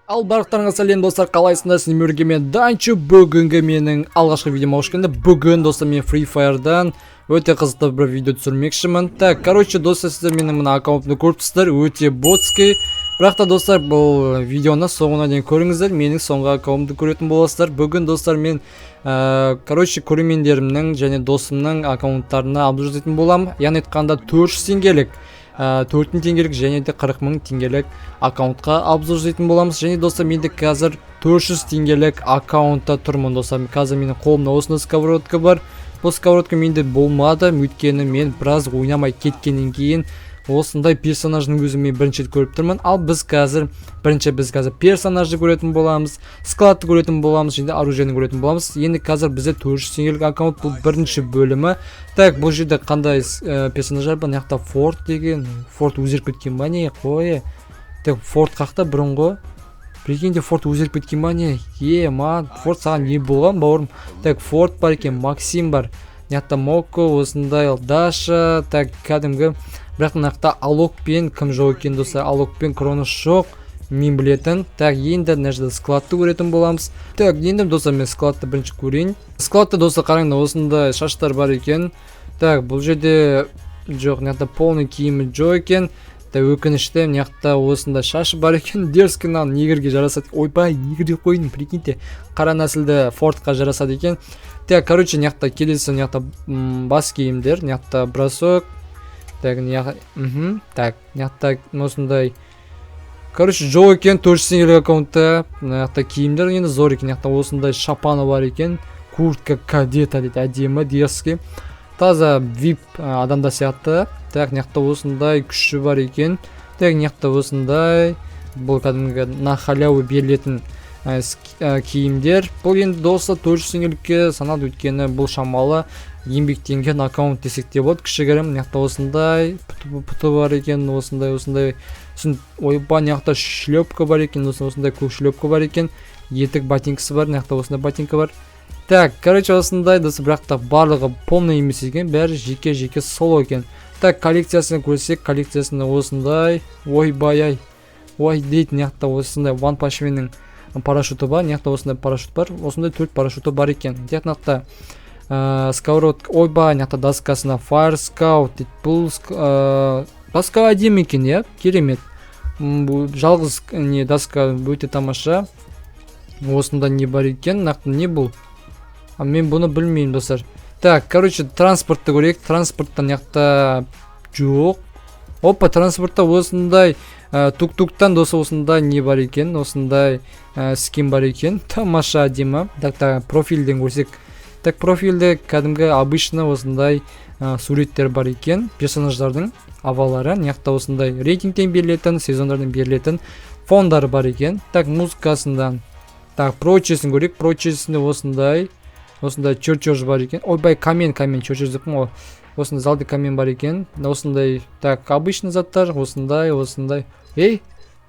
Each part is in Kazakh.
Ал барлықтарыңызға сәлем достар, қалайсыңдар? Сіздермен бірге мен Данчо. Бүгінгі менің алғашқы видеома қош келдіңдер. Бүгін достар мен Free Fire'дан өте қызықты бір видео түсірмекшімін. Так, короче достар, сіздер менің мына аккаунтымды көріп тұрсыздар, өте ботский. Бірақ та достар, бұл видеоны соңына дейін көріңіздер, менің соңғы аккаунтымды көретін боласыздар. Бүгін достар мен короче көрермендерімнің және досымның аккаунттарына обзор жасайтын боламын. Яғни айтқанда 400 теңгелік 4000 теңгелік және де 40 000 теңгелік аккаунтқа обзор жасайтын боламыз. Және достар, менде қазір 400 теңгелік аккаунтта тұрмын достар. Қазір менің қолымда осындай сковородка бар. Бұл сковородка менде болмады, өйткені мен біраз ойнамай кеткеннен кейін осындай персонаждың өзін мен бірінші рет көріп тұрмын. Ал біз қазір персонажды көретін боламыз, складты көретін боламыз, және оружиені көретін боламыз. Енді қазір бізде 400 теңгелік аккаунт, бұл бірінші бөлімі. Так, бұл жерде қандай персонаждар бар? Мына жақта Форд деген, Форд өзгеріп кеткен ба не? Қой. Так, Форд қақта бұрынғы. Прикиньте, Форд өзгеріп кеткен ба не? Ман, Форд саған не болған, бауырым? Так, Форд бар екен, Максим бар. Мына жақта Моко, осындай Даша, так, кәдімгі. Бірақ мынақта Алок пен кім жоқ екен достар? Алок пен Кронос жоқ, мен білетін. Так, енді мына жерде складты көретін боламыз. Так, енді достар мен складты бірінші көрейін. Складты достар қараңдар, осындай шаштар бар екен. Так, бұл жерде жоқ, мына жақта полный киімі жоқ екен. Так, өкінішті, мына жақта осындай шашы бар екен. Дерзкінан негерге жарасады. Ойбай, негерге қойдың, прикиньте. Қара нәсілді Фордқа жарасады екен. Так, короче, мына жақта келесі, мына жақта бас киімдер, мына жақта бросок. Так, так, мына осындай. Короче, жоқ екен, 400 теңгелік аккаунтта. Мына жақта киімдер енді зор екен. Мына жақта осындай шапаны бар екен. Куртка кадета дейді, әдемі, дерзкий. Таза VIP адамда сияқты. Так, мына жақта осындай күші бар екен. Так, мына жақта осындай. Бұл кәдімгі на халяву берілетін киімдер. Бұл енді достар 400 теңгелікке санады, өйткені бұл шамалы еңбектенген аккаунт десек те болады. Кішігірім, мына жақта осындай пұты бар екен, осындай. Ойба, мына жақта шлепка бар екен, осындай көк шлепка бар екен. Етік ботинкасы бар, мына жақта осындай ботинка бар. Так, короче, осындай достар, бірақ та барлығы полный емес екен, бәрі жеке соло екен. Так, коллекциясını көрсек, коллекциясында осындай. Ойбай-ай. Ой, дейді, мына жақта осындай One Punch Man'нің парашюты бар, мына жақта осындай парашют бар. Осындай 4 парашюты бар екен. Мына жақта сковородка, ойбай, мына жақта доскасына Fire Scout дейді. Бұл доска әдемі екен, иә, керемет. Жалғыз не доска өте тамаша. Осында не бар екен, нақты не бұл? Мен бұны білмеймін достар. Так, короче, транспортты көрейік. Транспортта мына жақта жоқ. Опа, транспортта осындай тук-туктан досы осындай не бар екен, осындай скин бар екен. Тамаша әдемі. Так, профильден көрсек. Так, профильде кәдімгі обычно осындай суреттер бар екен, персонаждардың авалары. Мына жақта осындай рейтингтен берілетін, сезондардан берілетін фондар бар екен. Так, музыкасында. Так, прочесін көрейік. Прочесінде осындай чертеж бар екен. Ойбай, камен чертеж деппін ғой. Осындай залды камен бар екен. Осындай, так, обычный заттар, осындай.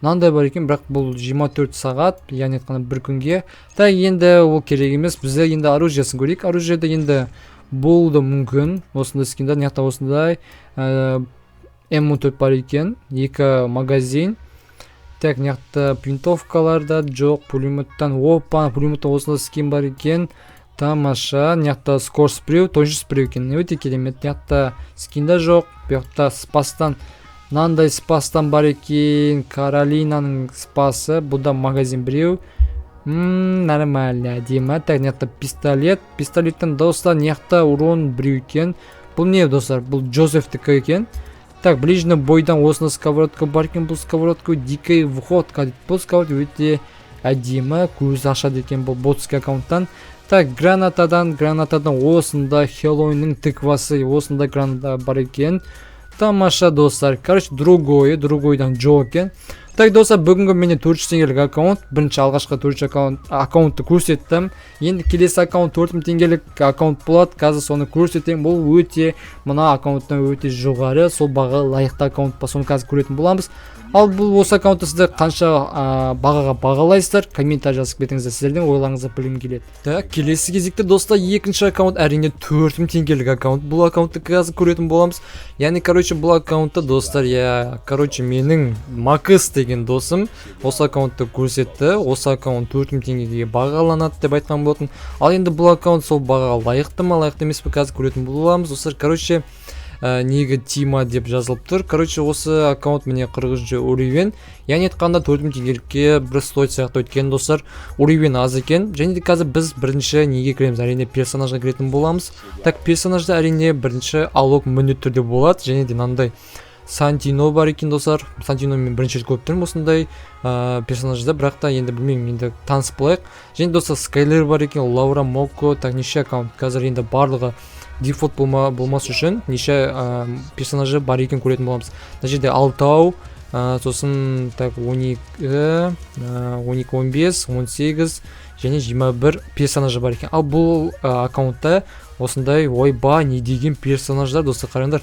Мынандай бар екен, бірақ бұл 24 сағат, яғни айтқанда бір күнге. Так, енді ол керек емес. Бізде енді оружиесын көрейік. Оружиеде енді болды мүмкін. Осындай скиндар, мына жақта осындай М4 бар екен, 2 магазин. Так, мына жақта винтовкаларда жоқ, пулеметтан. Опа, пулеметтан осындай скин бар екен. Тамаша. Мына жақта скор спрей, тоже спрей екен. Өте керемет. Мына жақта скинда жоқ. Бұл жақта спастан, мынандай спастан бар екен. Каролинаның спасы. Бұл да магазин біреу. Нормально, әдемі. Так, мына жақта пистолет. Пистолеттен достар, мына жақта урон біреу екен. Бұл не достар? Бұл Джозефтікі екен. Так, ближний бойдан осындай сковородка бар екен. Бұл сковородка дикий входка. Бұл сковородка өте әдемі, көзі ашады екен бұл ботский аккаунттан. Так, гранатадан осындай Хеллоуиннің тыквасы, осындай граната бар екен. Тамаша достар. Короче, другойдан жоқ екен. Так, достар, бүгінгі менде 400 теңгелік аккаунт. Бірінші алғашқы 400 аккаунтты көрсеттім. Енді келесі аккаунт 4000 теңгелік аккаунт болады. Қазір соны көрсетем. Бұл өте, мына аккаунттан өте жоғары, сол баға лайықты аккаунт па, соны қазір көретін боламыз. Ал бұл осы аккаунтты сіздер қанша бағаға бағалайсыздар, комментарий жазып кетіңіздер, сіздердің ойларыңызды білгім келеді. Так, келесі кезекте достар, екінші аккаунт әрине 4000 теңгелік аккаунт. Бұл аккаунтты қазір көретін боламыз. Яғни, бұл аккаунтты достар, менің Макс деген досым осы аккаунтты көрсетті. Осы аккаунт 4000 теңгеге бағаланады деп айтқан болатын. Ал енді бұл аккаунт сол бағаға лайықты ма, лайықты емес пе, қазір көретін боламыз. Достар, неге Тима деп жазылып тұр. Осы аккаунт міне 40 уровень. Яғни айтқанда 4000 теңгелікке бір стоит сияқты өткен достар. Уровень аз екен. Және де қазір біз бірінші неге кіреміз? Әрине персонажға кіретін боламыз. Так, персонажда әрине бірінші алог міндетті түрде болады. Және де мынандай Сантино бар екен достар. Сантино мен бірінші рет көріп тұрмын осындай персонажда, бірақ та енді білмеймін, енді танысып болайық. Және достар, Скайлер бар екен, Лаура, Моко, так неше аккаунт. Қазір енді барлығы дефолт болмас үшін неше персонажы бар екен көретін боламыз. Мына жерде Алтау, сосын так 12, 15, 18 және 21 персонажы бар екен. Ал бұл аккаунтта осындай ойба не деген персонаждар достар, қараңдар.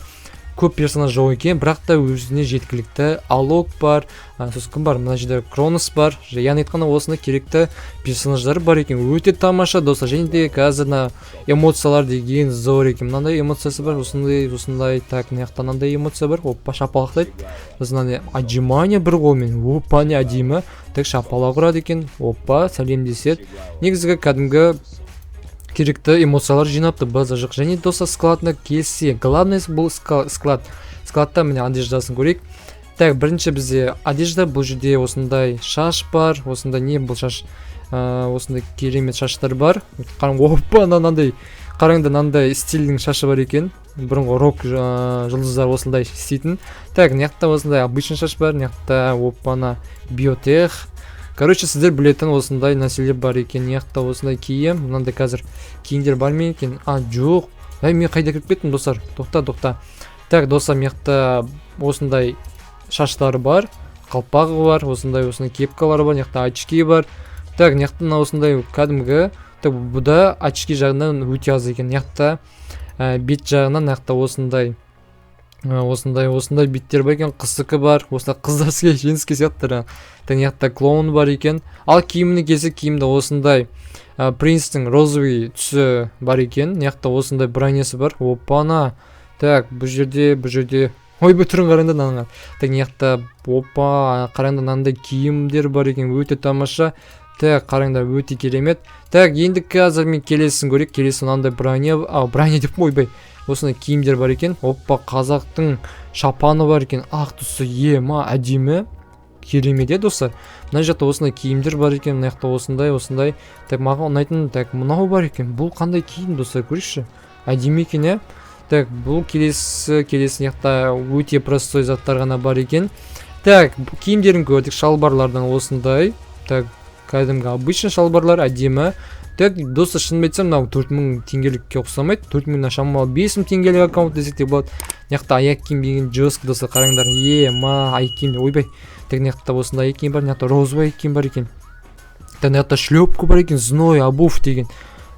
Көп персонаж жоқ екен, бірақ та өзіне жеткілікті алог бар, сосын кім бар, мына жерде Кронос бар. Яғни айтқанда осында керекті персонаждар бар екен. Өте тамаша достар. Және де қазір эмоциялар деген зор екен. Мынандай эмоциясы бар, осындай, так, мынандай эмоция бар. Опа, шапалақтайды. Сосын отжимание бір қолмен. Опа, не әдемі. Так, шапалақ ұрады екен. Опа, сәлемдеседі. Негізгі кәдімгі керекті эмоциялар жинапты база жоқ. Және достар, складына келсе, главный бұл склад. Складта міне одеждасын көрейік. Так, бірінші бізде одежда, бұл жерде осындай шаш бар, осындай не бұл шаш, осындай керемет шаштар бар. Опа, қараңда мынандай стильдің шашы бар екен. Бұрынғы рок жұлдыздар осындай істейтін. Так, мынаяқта осындай обычный шаш бар, мынаяқта опана биотех. Сіздер білетін осындай нәрселер бар екен. Мынаяқта осындай киім, мынандай қазір киімдер бар ма екен? Жоқ. Мен қайда кіріп кеттім достар? Тоқта. Так, достар, мынаяқта осындай шаштары бар, қалпағы бар, осындай кепкалары бар, мынаяқта очки бар. Так, мынаяқта осындай кәдімгі, так, бұда очки жағынан өте аз екен. Мынаяқта бет жағынан мынаяқта осындай биттер бар екен, қыздікі бар, осындай қыздарсызге женске сияқтыр. Мынаяқта клоун бар екен. Ал киіміне келсе, киімді осындай принцтің розовый түсі бар екен. Мынаяқта осындай бронесі бар. Опана. Так, бұл жерде ой, түрін қараңда мынаңа. Так, мынаяқта опа, қараңда мынандай киімдер бар екен, өте тамаша. Так, қараңдар, өте керемет. Так, енді қазір мен келесін көрейік. Келесі мынандай броня деп ойбай. Осындай киімдер бар екен. Опа, қазақтың шапаны бар екен. Ақ түсі, әдемі. Керемет достар. Мына жақта осындай киімдер бар екен. Мына жақта осындай. Так, маған ұнайтын, так, мынау бар екен. Бұл қандай киім достар, көрейікші. Әдемі екен, Так, бұл келесі жақта өте простой заттар ғана бар екен. Так, киімдерін көрдік, шалбарлардан осындай. Так, кәдімгі обычный шалбарлар әдемі. Так, достар, шынымен айтсам, мынау 4000 теңгелікке ұқсамайды. 4000 шамалы 5000 теңгелік аккаунт десек те болады. Мынаяқта аяқ киім деген жескі достар, қараңдар. Аяқ киім, ойбай. Так, мынаяқта осындай аяқ киім бар, мынаяқта розовый аяқ киім бар екен. Так, мынаяқта шлепка бар екен, зной обувь деген.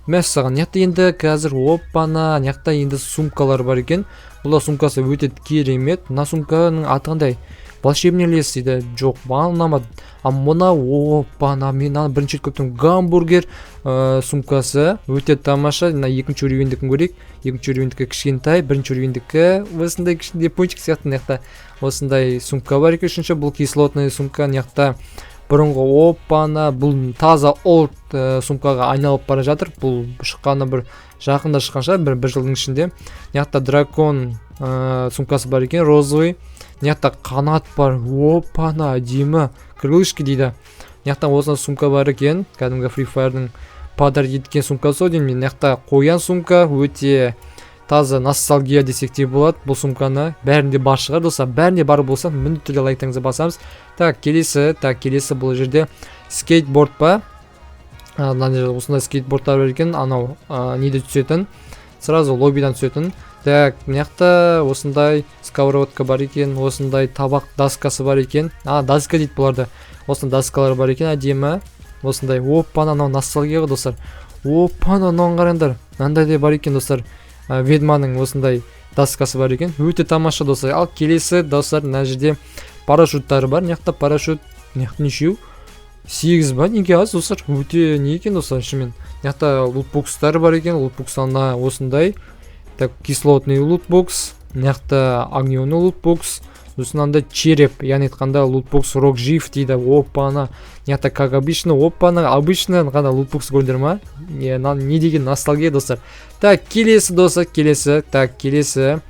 Мәссаған, мынаяқта енді қазір опана, мынаяқта енді сумкалар бар екен. Бұл сумкасы өте керемет. Мына сумканың аты қандай? Волшебный лес дейді. Жоқ, маған ұнамады. Мына опана, мен бірінші рет көптің гамбургер сумкасы өте тамаша. Мына екінші уровеньдікін көрейік. Екінші уровеньдікі кішкентай, бірінші уровеньдікі осындай кішкентай пончик сияқты. Мынаяқта осындай сумка бар екен. Үшінші бұл кислотный сумка. Мынаяқта бұрынғы опана, бұл таза олд сумкаға айналып бара жатыр. Бұл шыққаны бір жақында шыққан шығар, бір жылдың ішінде. Мынаяқта дракон сумкасы бар екен, розовый. Мынаяқта қанат бар, опана, әдемі, крылышки дейді. Мынаяқта осындай сумка бар екен, кәдімгі Free Fire'дың подарок еткен сумкасы деймін. Мынаяқта қоян сумка, өте таза ностальгия десек те болады. Бұл сумканы бәрінде бар шығар достар, бәрінде бар болса міндетті түрде лайктарыңызды басамыз. Так, келесі бұл жерде скейтборд па? Осындай скейтбордтар бар екен, анау неде түсетін, сразу лоббидан түсетін. Так, мынаяқта осындай сковородка бар екен, осындай табақ доскасы бар екен. Доска дейді бұларды. Осындай доскалар бар екен, әдемі. Осындай, опана, анау ностальгия достар. Опана, анауын қараңдар. Мынандай де бар екен достар. Ведьманың осындай доскасы бар екен. Өте тамаша достар. Ал келесі достар, мына жерде парашюттары бар. Мына парашют нешеу? 8 ба, неге аз достар? Өте не екен достар, шынымен. Мына лутбокстар бар екен, лутбокстарда осындай. Так, кислотный лутбокс, мына огненный лутбокс, сосын череп, яғни айтқанда лутбокс рок жив дейді. Опа-на. Мына как обычно, опа-на, обычно ғана лутбокс көрдіңдер ма? Не деген ностальгия достар. Так, келесі достар, келесі.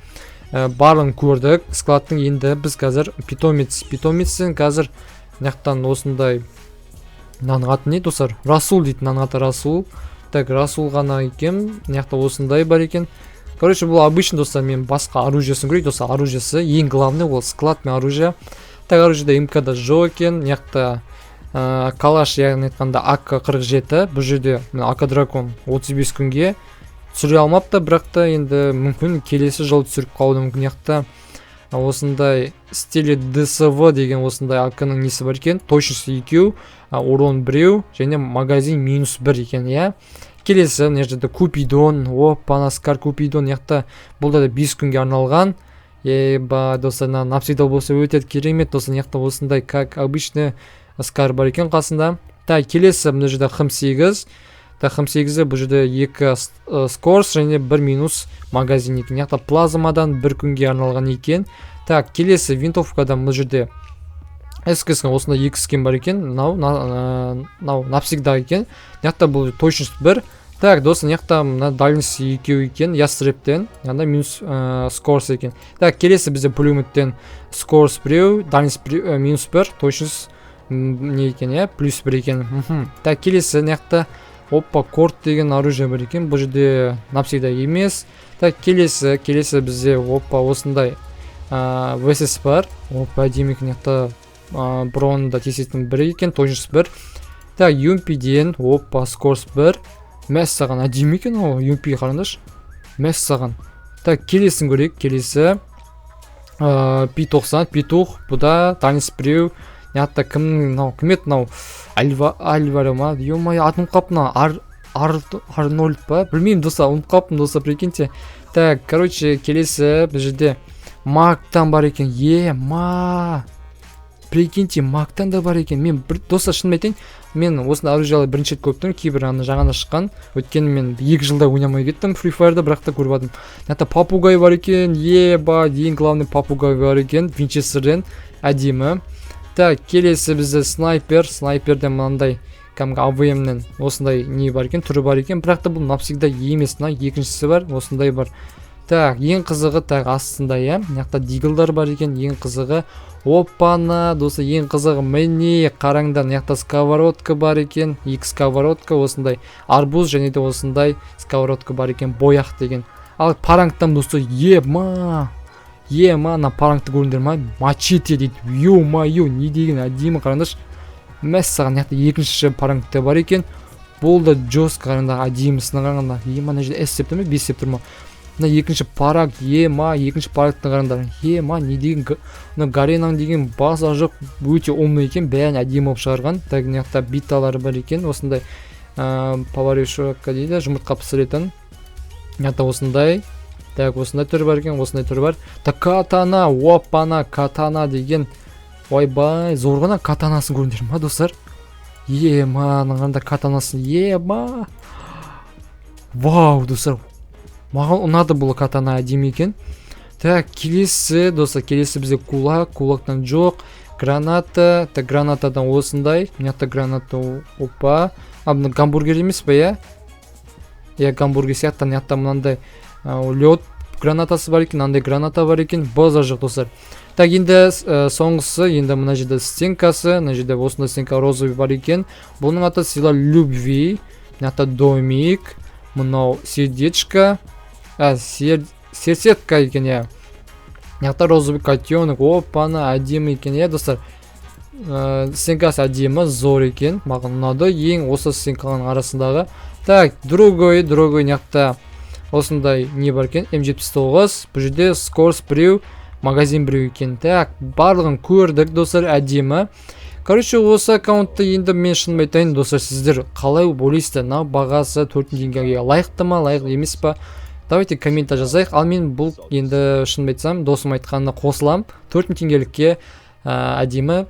Барлығын көрдік. Складтың енді біз қазір питомецтен қазір мынаяқтан осындай наның аты не достар? Расул дейді, наның аты Расул. Так, Расул ғана екен. Мынаяқта осындай бар екен. Короче, бұл обычно достар, мен басқа оружиесін көрейік достар. Оружиесі ең главный ол склад мен оружие. Так, оружиеда МК-да жоқ екен. Мынаяқта калаш, яғни айтқанда АК-47. Бұл жерде АК дракон 35 күнге түсіре алмапты, бірақ та енді мүмкін келесі жол түсіріп қалуы мүмкін. Мынаяқта осындай стиле ДСВ деген осындай АК-ның несі бар екен. Точности 2, урон 1 және магазин -1 екен, иә. Келесі мына жерде Купидон, опа, Скар Купидон. Мынаяқта бұл да 5 күнге арналған. Еба достар, навсегда болса өте керемет достар. Мынаяқта осындай как обычно Скар бар екен қасында. Так, келесі мына жерде Х8. Так, Х8-де бұл жерде 2 скорс және 1 минус магазин екен. Мынаяқта плазмадан 1 күнге арналған екен. Так, келесі винтовкада бұл жерде эскескен осындай 2 скен бар екен. Навсегда екен. Мынаяқта бұл точность 1. Так, достар, мынаяқта дальность 2 екен. Ястрептен, минус скорс екен. Так, келесі бізде пулеметтен скорс 1, дальность минус 1, точность не екен, иә, плюс 1 екен. Так, келесі мынаяқта опа, корт деген оружие бар екен. Бұл жерде навсегда емес. Так, келесі бізде опа, осындай ВСС бар. Опа, демек мынаяқта бронда тесетін 1 екен, точность 1. Так, UMP-ден опа, скорс 1. Мәссаған, әдемі екен ол, UMP-ге қараңдаршы. Мәссаған. Так, келесін көрейік. Келесі P90, P2, бұда дальность 1. Мынаяқта кім еді? Альваро ма? Ё-моё, атын қапына Арнольд па? Білмеймін достар, ұмытып достар, прикиньте. Так, короче, келесі бұл жерде Мактан бар екен. Прикиньте, Мактан да бар екен. Мен достар шынымен айтайын, мен осындай оружиялар бірінші рет көріп тұрмын. Кейбір жаңа шыққан. Өйткені мен 2 жылда ойнамай кеттім Free Fire'да, бірақ та көріп алдым. Мынаяқта попугай бар екен. Ең главный попугай бар екен. Винчестерден әдемі. Так, келесі бізде снайперден мынандай кәдімгі АВМ-нен осындай не бар екен, түрі бар екен, бірақ та бұл навсегда емес. Екіншісі бар, осындай бар. Так, ең қызығы так астында, иә. Мынаяқта диглдар бар екен, ең қызығы. Опана, достар, ең қызығы міне қараңдар, мынаяқта сковородка бар екен, 2 сковородка, осындай арбуз және де осындай сковородка бар екен, бояқ деген. Ал парангтан достар, на парангты көріңдер ма? Мачете дейді. Ё-моё, не деген әдемі қараңдаршы. Мәссаған, мынаяқта екінші парангты бар екен. Бұл да жестко қараңдар, әдемісіне қараңдар. Мына жерде S септір ме, 5 септір ма? Мына екінші параг, екінші парагты қараңдар. Не деген Гаренан деген база жоқ, өте умный екен, бәрін әдемі болып шығарған. Так, мынаяқта биталары бар екен, осындай поварешка дейді, жұмыртқа пісіретін. Мынаяқта осындай. Так, осындай түрі бар екен, осындай түрі бар. Так, катана, опана, катана деген. Ойбай, зорғана катанасын көріңдер ма, достар? Нағанда катанасын, Вау, достар. Маған ұнады бұл катана әдемі екен. Так, келесі, достар, келесі бізде кулактан жоқ. Граната, так, гранатадан осындай. Мынаяқта граната, опа. Гамбургер емес па, иә? Гамбургер сияқты, мынаяқта мынандай лед гранатасы бар екен, андай граната бар екен, базар жоқ достар. Так, енді соңғысы, енді мына жерде стенкасы, мына жерде осындай стенка розовый бар екен. Бұның аты сила любви, мынаяқта домик, мынау сердечко, сердцетка екен, иә. Мынаяқта розовый котенок, опана, әдемі екен, иә достар. Стенкасы әдемі, зор екен, маған ұнады, ең осы стенканың арасындағы. Так, другой мынаяқта осындай не бар екен, М79, бұл жерде скорс 1, магазин 1 екен. Так, барлығын көрдік достар, әдемі. Короче, осы аккаунтты енді мен шынымен айтайын достар, сіздер қалай ойлайсыздар? Бағасы 4 теңгеге лайықты ма, лайық емес па? Давайте комментарий жазайық. Ал мен бұл енді шынымен айтсам, досым айтқанына қосылам. 4 теңгелікке әдемі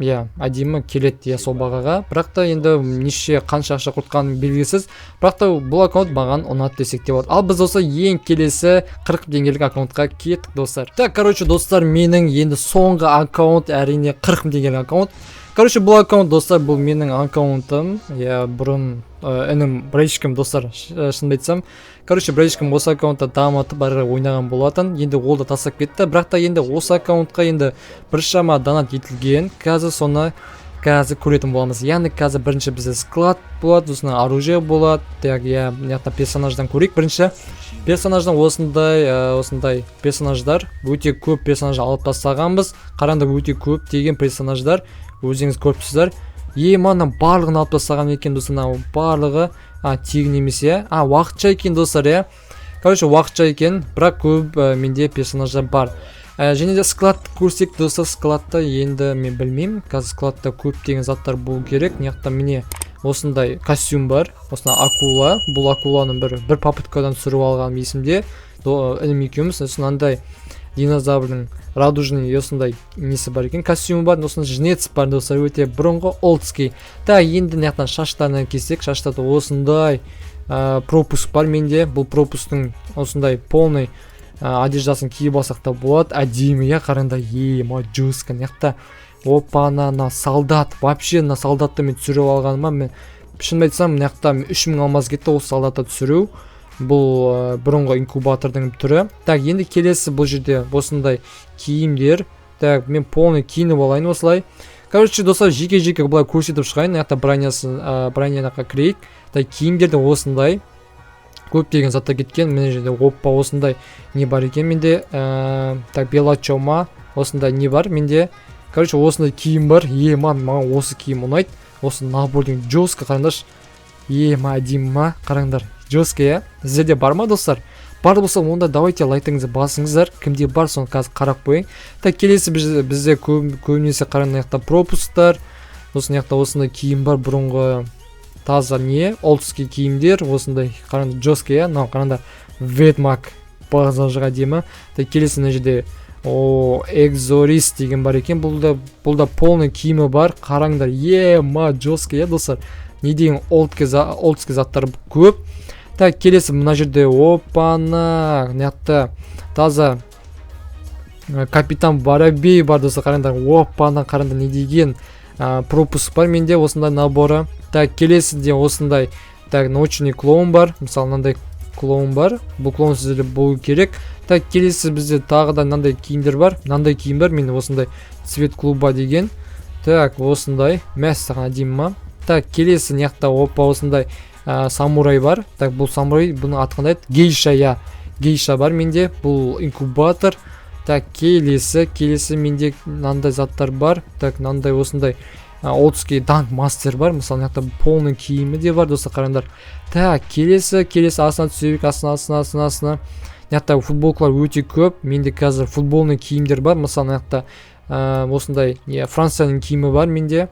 әдемі келеді сол бағаға. Бірақ та енді неше қанша ақша құртқаны белгісіз. Бірақ та бұл аккаунт маған ұнады десек те болады. Ал біз осы ең келесі 40 теңгелік аккаунтқа кеттік достар. Так, достар, менің енді соңғы аккаунт әрине 40 теңгелік аккаунт. Бұл аккаунт достар, бұл менің аккаунтым. Бұрын інім Брейшкім достар, шынымды айтсам. Брейшкім осы аккаунтта дамытып бары ойнаған болатын. Енді ол да тастап кетті. Бірақ та енді осы аккаунтқа енді біршама донат етілген. Қазір соны көретін боламыз. Яғни қазір бірінші бізде склад болады, осында оружие болады. Персонаждан көрейік. Бірінші персонаждан осындай персонаждар, өте көп персонаж алып тастағанбыз. Қараңдар, өте көп деген персонаждар. Өзіңіз көріпсіздер. Мана барлығын алып тастаған екен достар, барлығы тегін емес. Уақытша екен достар, уақытша екен, бірақ көп менде персонаждар бар. Және де склад көрсек достар, складта енді мен білмеймін. Қазір складта көптеген заттар болу керек. Неқта міне осындай костюм бар. Осындай акула. Бұл акуланы бір попыткадан түсіріп алған есімде. Інім екеуміз осындай динозаврдың радужный осындай несі бар екен, костюмы бар, осындай жнец бар достар, өте бұрынғы олдский. Енді неқтан шаштарынан кесек, шаштарды осындай пропуск бар менде. Бұл пропусктың осындай полный одеждасын киіп алсақ та болады. Әдемі, қараңдар, жестко. Неқта опана, солдат, вообще на солдатты мен түсіріп алғаныма, мен шын айтсам, неқта 3000 алмаз кетті осы солдатты түсіру. Бұл бұрынғы инкубатордың түрі. Енді келесі бұл жерде осындай киімдер. Мен полный киініп алайын осылай. Достар, жеке-жеке бұлай көрсетіп шығайын. Броняға кірейік. Киімдерді осындай көптеген затта кеткен. Мен жерде оппа осындай не бар екен менде. Белачома осындай не бар менде. Осындай киім бар. Маған осы киім ұнайды. Осы набордың жестко, қараңдар. Әдемі, қараңдар. Жестко, сіздерде бар ма достар? Бар болса, онда давайте лайктыңызды басыңыздар. Кімде бар, соны қазір қарап қойың. Келесі бізде көбінесе қараңдар пропусктар. Осындай киім бар, бұрынғы таза не, олдский киімдер, осындай қараңдар жестко, қараңдар ведьмак бағзажыға демі. Келесі жерде экзорист деген бар екен. Бұл да полный киімі бар. Қараңдар, жестко, достар. Не деген олдский заттар көп. Келесі мына жерде опана, таза капитан Воробей бар достар, қараңдар, опана, қараңдар, не деген пропуск бар менде осындай наборы. Келесіде осындай научный клоун бар, мысалы мынандай клоун бар, бұл клоун сіздерде болу керек. Келесі бізде тағы да мынандай киімдер бар, мен осындай цвет клуба деген. Осындай мәссаған әдемі. Келесі неқта опа осындай самурай бар. Бұл самурай, бұны атқандай гейша бар менде. Бұл инкубатор. Келесі менде мынандай заттар бар. Мынандай осындай олдский данк мастер бар. Мысалы неқта полный киімі де бар достар, қараңдар. Келесі астына түсейік, астына. Неқта футболкалар өте көп. Менде қазір футболный киімдер бар. Мысалы неқта осындай Францияның киімі бар менде.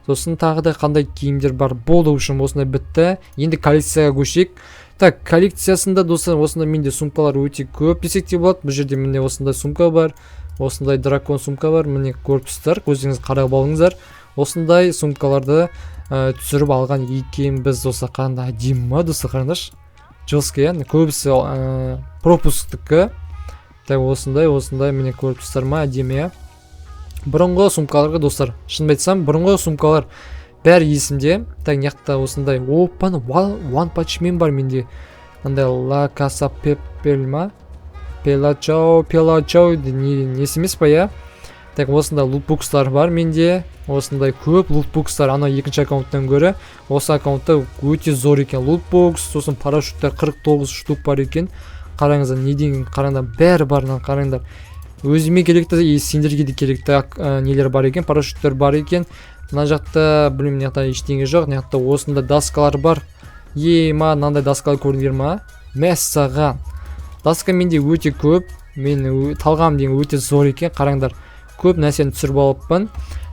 Сосын тағы да қандай киімдер бар болды үшін осындай бітті. Енді коллекцияға көшейік. Коллекциясында достар, осындай менде сумкалар өте көп десек те болады. Бұл жерде менде осындай сумка бар. Осындай дракон сумка бар. Міне көріпсіздер, өзіңіз қарап алыңыздар. Осындай сумкаларды түсіріп алған екен біз достар, қараңдар, әдемі достар, қараңдаршы. Жестко, көбісі пропусктікі. Осындай міне көріпсіздер ма, әдемі. Бұрынғы сумкаларға достар, шын айтсам, бұрынғы сумкалар бәрі есімде. Неқта осындай опаны One Punch Man бар менде. Ла Каса Пепел ма? Пелачау несі емес па, осындай лутбукстар бар менде. Осындай көп лутбукстар, ана екінші аккаунттан көрі. Осы аккаунтта өте зор екен лутбукс. Сосын парашюттер 49 штук бар екен. Қараңыздар, не деген, қараңдар, бәрі барынан қараңдар. Өзіме керекті, сендерге де керекті нелер бар екен, парашюттер бар екен. Мына жақта білмеймін, неқта ештеңе жоқ. Неқта осында даскалар бар. Мынандай даскалар көрдіңдер ма? Мәссаған. Даска менде өте көп. Мен талғам деген өте зор екен. Қараңдар, көп нәрсені түсіріп алыппын.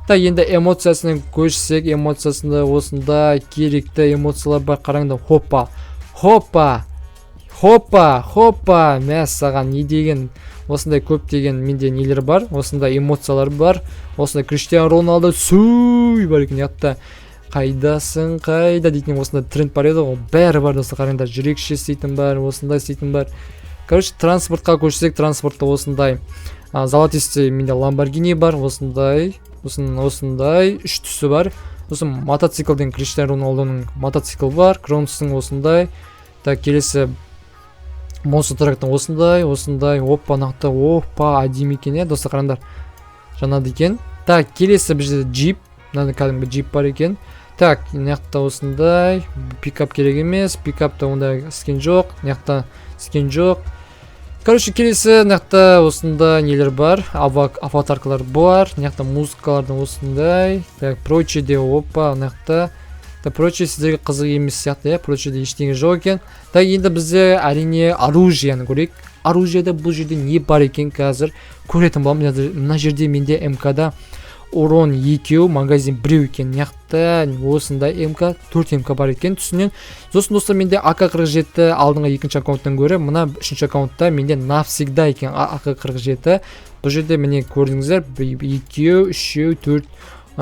Енді эмоциясына көшсек, эмоциясында осында керекті эмоциялар бар. Қараңдар, хоппа. Мәссаған, не деген осындай көптеген менде нелер бар, осындай эмоциялар бар, осындай Криштиану Роналду суй бар екен ұятта. Қайдасың, қайда дейтін осындай тренд бар еді ғой, бәрі бар достар, қараңдар, жүрекше істейтін бар, осындай істейтін бар. Короче, транспортқа көшсек, транспортта осындай золотистый менде Lamborghini бар, осындай 3 түсі бар. Сосын мотоциклден Криштиану Роналдуның мотоцикл бар, Кронстың осындай. Так, келесі Monster Truck'тың осындай, оппа, нақты, оппа, әдемі екен, достар, қараңдар. Жанады екен. Так, келесі бізде джип, кәдімгі джип бар екен. Так, неқта осындай, пикап керек емес, пикапта ондай скен жоқ, неқта скен жоқ. Короче, келесі неқта осындай нелер бар, аватаркалар бар, неқта музыкалардың осындай. Так, прочеде, оппа, неқта. Так, прочее сіздерге қызық емес сияқты, прочеде ештеңе жоқ екен. Так, енді бізде әрине оружияны көрейік. Оружияда бұл жерде не бар екен қазір көретін боламын. Мына жерде менде МК-да урон 2, магазин 1 екен. Яқта осындай МК, 4 МК бар екен түсінен. Сосын достар, менде АК-47 алдыңғы 2-ші аккаунттан көрі, мына 3-ші аккаунтта менде навсегда екен АК-47. Бұл жерде міне көрдіңіздер, 2, 3, 4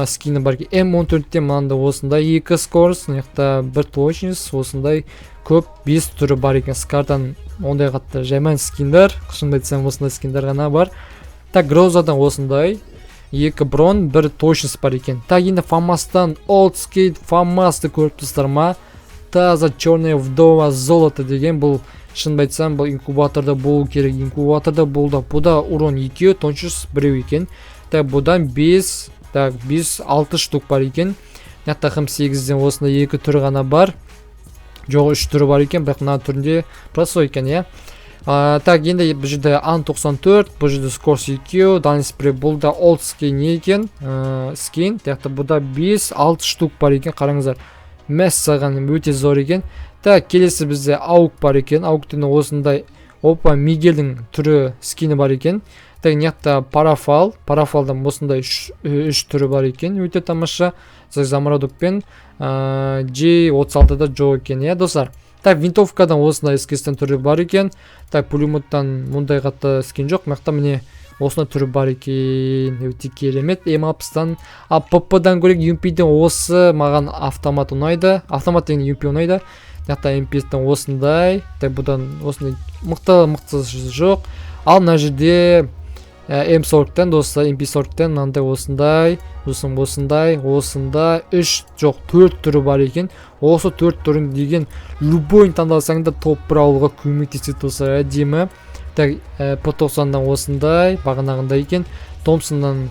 скины бар екен. М14-те мынанда осындай 2 скорс, яқта 1 точность, осындай көп 5 түрі бар екен. Скардан ондай қатты жайман скиндар, шынымды айтсам осындай скиндар ғана бар. Так, Грозадан осындай 2 брон, 1 точность бар екен. Так, енді Фамастан Old Skate Фамасты көріп тұрсыздар ма? Таза черная вдова золото деген, бұл шынымды айтсам бұл инкубаторда болу керек. Инкубаторда болды. Бұда урон 2, точность 1 екен. Так, бұдан 5, так, 6 штук бар екен. Яқта Х8-ден осындай 2 түрі ғана бар. Жоқ, 3 түрі бар екен, бірақ мына түрінде простой екен, иә. Так, енді бұл жерде Ан-94, бұл жерде Скорс 2, Даниспре, бұл да Old Skate не екен, скин. Яқта бұда 5-6 штук бар екен, қараңыздар. Мәссаған өте зор екен. Так, келесі бізде Аук бар екен. Ауктен осындай, опа, Мигелдің түрі скини бар екен. Так, яқта Парафалдан осындай 3 түрі бар екен, өте тамаша. Замородокпен G36-да жоқ екен, иә, достар. Так, винтовкадан осындай скестен түрі бар екен. Так, пулеметтан мұндай қатты скен жоқ, мақта міне осындай түрі бар екен, өте керемет. М-апстан, ПП-дан көрек UMP-ден осы маған автомат ұнайды, автомат деген UMP ұнайды. Яқта МП-ден осындай, так, бұдан осындай мықты жоқ. Ал мына жерде М40-тен достар, MP40-тен мынандай осындай, осындай 3 жоқ 4 түрі бар екен. Осы 4 түрін деген любойын таңдалсаң да топ-1 алуға көмектеседі достар, әдемі. Так, П90-дан осындай, бағанағында екен. Томпсондан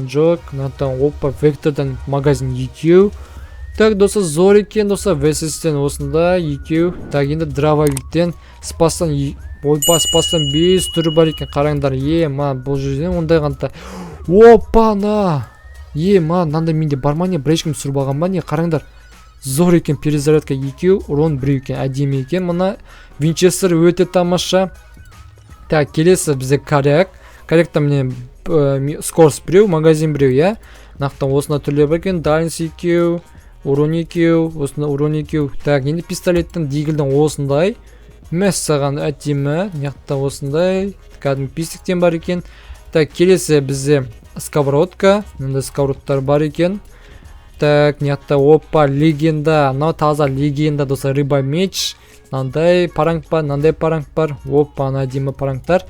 жоқ, мынаттан опа, Вектордан магазин 2. Так, достар, зор екен, достар, ВСС-тен осындай 2. Так, енді Дрововиктен, Спастан Спастан 5 түрі бар екен, қараңдар. Бұл жерден ондай қанта. Опа, мынандай менде бар ма не, бір ешкім түсіріп алған ба не, қараңдар. Зор екен, перезарядка 2, урон 1 екен, әдемі екен. Мына Винчестер өте тамаша. Так, келесі бізде Корякта міне Скорс 1, магазин 1, иә. Нақтан осына түрлер бар екен, Дайнс 2, урон 2, осында урон 2. Так, енді пистолеттен Дигілден осындай. Мәссаған әтемі, неқта осындай, кәдімгі пистіктен бар екен. Так, келесі бізде сковородка, мында сковородтар бар екен. Так, неқта опа, легенда, мынау таза легенда, достар, рыба меч. Мынандай паранг бар, опа, әдемі парангтар.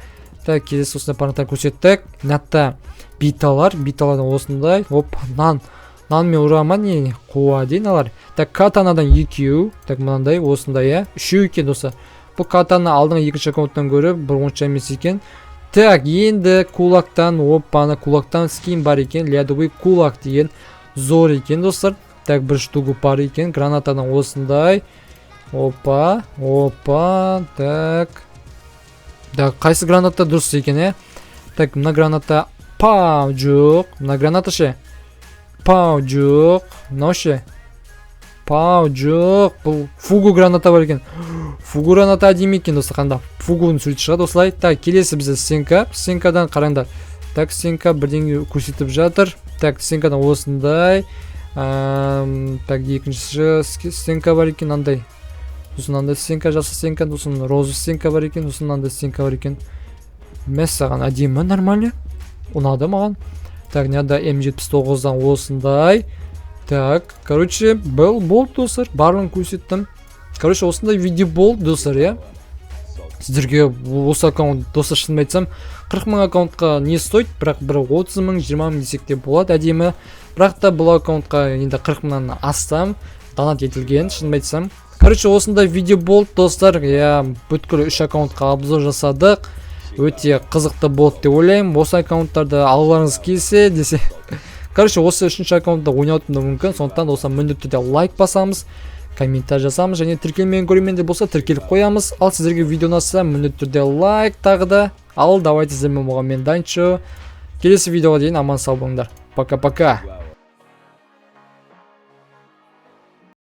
Так, келесі осындай парангтар көрсеттік. Неқта биталардан осындай, опа, нан мен ұрама не, қуа дейін алар. Так, катанадан 2, так, мынандай осындай, 3 екен, достар. Бұл катана алдыңғы 2-ші аккаунттан көріп, бір онша емес екен. Так, енді кулактан, опаны кулактан скин бар екен, лядовый кулак деген зор екен, достар. Так, бір штугы бар екен, гранатадан осындай. Опа, так. Так, қайсы граната дұрыс екен, Так, мына граната пау жоқ, мына граната ше. Пау жоқ, мынау ше. Пау жоқ, бұл фугу граната бар екен. Фугу граната әдемі екен, достар, қанда. Фугуын суреті шығады осылай. Так, келесі бізде Сенкадан қараңдар. Так, Сенка бірден көрсетіп жатыр. Так, Сенкадан осындай. Так, екіншісі Сенка бар екен, андай. Сосын андай Сенка, жасы Сенка, сосын Розы Сенка бар екен, сосын андай Сенка бар екен. мәссаған әдемі, нормально. Ұнады маған. Так, неда М79-дан осындай. Так, короче, болды достар, барлығын көрсеттім. Короче, осындай видео болды достар, я. Сіздерге осы аккаунт, достар, шынымды айтсам, 40 мың аккаунтқа не стоит, бірақ бір 30 мың, 20 мың десек те болады, әдемі. Бірақ та бұл аккаунтқа енді 40 мыңнан астам донат етілген, шынымды айтсам. Короче, осындай видео болды достар, я бүткіл 3 аккаунтқа обзор жасадық. Өте қызықты болды деп ойлаймын. Осы аккаунттарды алғыларыңыз келсе десе. Короче, осы 3-ші аккаунтта ойнауым да мүмкін. Сондықтан осыған міндетті түрде лайк басамыз, комментарий жазамыз және тіркелмеген көрермендер болса тіркеліп қоямыз. Ал сіздерге видео ұнаса міндетті түрде лайк тағы да. Ал давайте сіздермен болған мен Данчо. Келесі видеоға дейін аман сау болыңдар. Пока-пока.